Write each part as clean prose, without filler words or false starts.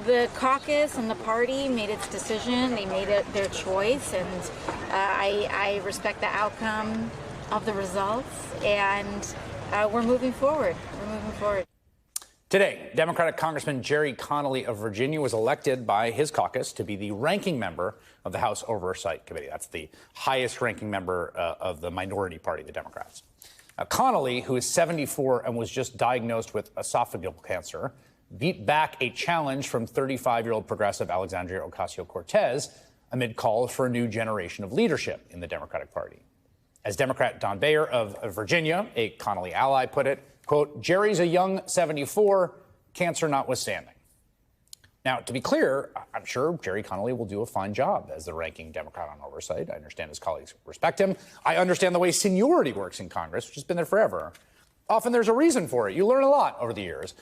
The caucus and the party made its decision. They made it their choice, and I respect the outcome of the results, and we're moving forward. Today, Democratic Congressman Gerry Connolly of Virginia was elected by his caucus to be the ranking member of the House Oversight Committee. That's the highest ranking member of the minority party, the Democrats. Connolly, who is 74 and was just diagnosed with esophageal cancer, beat back a challenge from 35-year-old progressive Alexandria Ocasio-Cortez amid calls for a new generation of leadership in the Democratic Party. As Democrat Don Beyer of Virginia, a Connolly ally, put it, quote, Gerry's a young 74, cancer notwithstanding. Now, to be clear, I'm sure Gerry Connolly will do a fine job as the ranking Democrat on oversight. I understand his colleagues respect him. I understand the way seniority works in Congress, which has been there forever. Often there's a reason for it. You learn a lot over the years.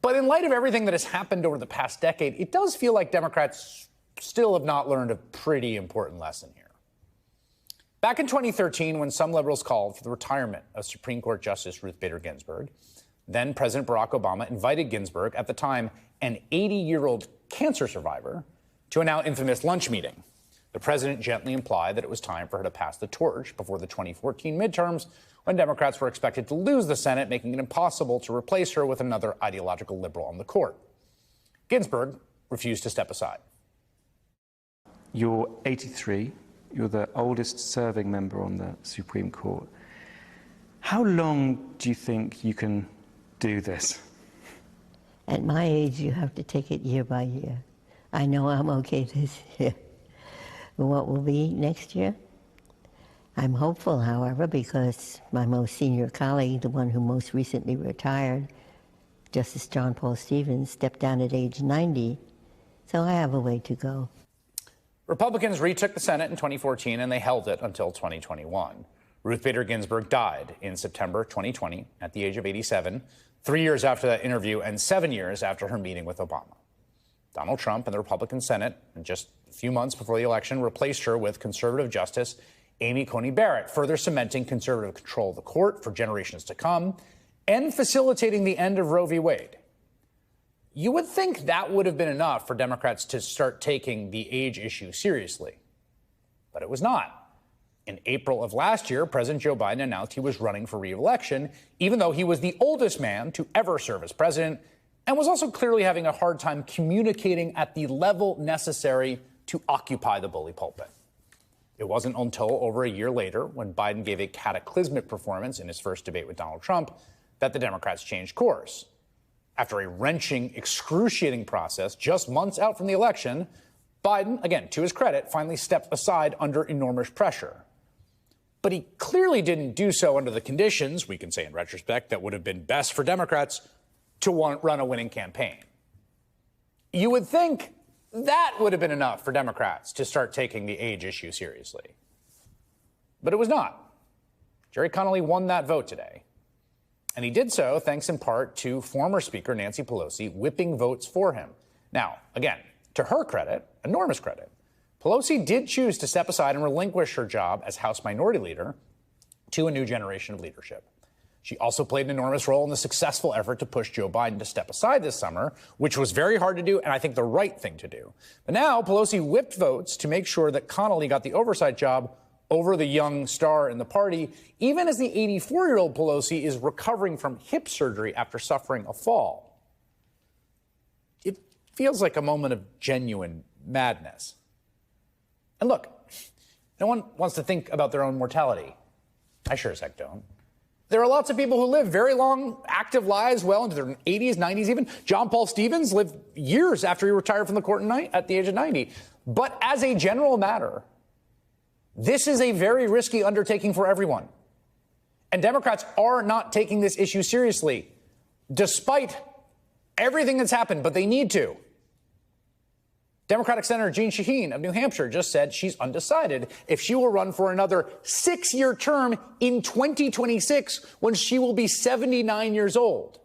But in light of everything that has happened over the past decade, it does feel like Democrats still have not learned a pretty important lesson here. Back in 2013, when some liberals called for the retirement of Supreme Court Justice Ruth Bader Ginsburg, then President Barack Obama invited Ginsburg, at the time an 80-year-old cancer survivor, to a now infamous lunch meeting. The president gently implied that it was time for her to pass the torch before the 2014 midterms, when Democrats were expected to lose the Senate, making it impossible to replace her with another ideological liberal on the court. Ginsburg refused to step aside. You're 83. You're the oldest serving member on the Supreme Court. How long do you think you can do this? At my age, you have to take it year by year. I know I'm okay this year. What will be next year? I'm hopeful, however, because my most senior colleague, the one who most recently retired, Justice John Paul Stevens, stepped down at age 90, so I have a way to go. Republicans retook the Senate in 2014, and they held it until 2021. Ruth Bader Ginsburg died in September 2020 at the age of 87, 3 years after that interview and 7 years after her meeting with Obama. Donald Trump and the Republican Senate, and just a few months before the election, replaced her with conservative Justice Amy Coney Barrett, further cementing conservative control of the court for generations to come and facilitating the end of Roe v. Wade. You would think that would have been enough for Democrats to start taking the age issue seriously. But it was not. In April of last year, President Joe Biden announced he was running for re-election, even though he was the oldest man to ever serve as president and was also clearly having a hard time communicating at the level necessary to occupy the bully pulpit. It wasn't until over a year later, when Biden gave a cataclysmic performance in his first debate with Donald Trump, that the Democrats changed course. After a wrenching, excruciating process just months out from the election, Biden, again, to his credit, finally stepped aside under enormous pressure. But he clearly didn't do so under the conditions, we can say in retrospect, that would have been best for Democrats to run a winning campaign. You would think that would have been enough for Democrats to start taking the age issue seriously. But it was not. Gerry Connolly won that vote today. And he did so thanks in part to former Speaker Nancy Pelosi whipping votes for him. Now, again, to her credit, enormous credit, Pelosi did choose to step aside and relinquish her job as House Minority Leader to a new generation of leadership. She also played an enormous role in the successful effort to push Joe Biden to step aside this summer, which was very hard to do and I think the right thing to do. But now Pelosi whipped votes to make sure that Connolly got the oversight job over the young star in the party, even as the 84-year-old Pelosi is recovering from hip surgery after suffering a fall. It feels like a moment of genuine madness. And look, no one wants to think about their own mortality. I sure as heck don't. There are lots of people who live very long, active lives well into their 80s, 90s even. John Paul Stevens lived years after he retired from the court at the age of 90. But as a general matter, this is a very risky undertaking for everyone. And Democrats are not taking this issue seriously, despite everything that's happened, but they need to. Democratic Senator Jeanne Shaheen of New Hampshire just said she's undecided if she will run for another 6-year term in 2026 when she will be 79 years old.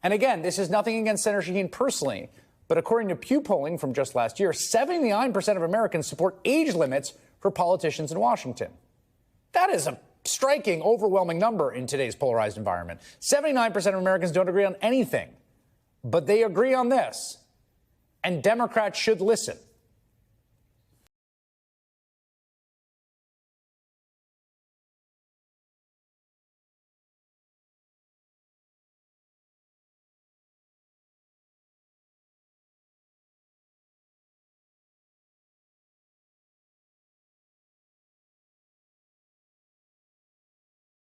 And again, this is nothing against Senator Shaheen personally, but according to Pew polling from just last year, 79% of Americans support age limits for politicians in Washington. That is a striking, overwhelming number in today's polarized environment. 79% of Americans don't agree on anything, but they agree on this. and Democrats should listen.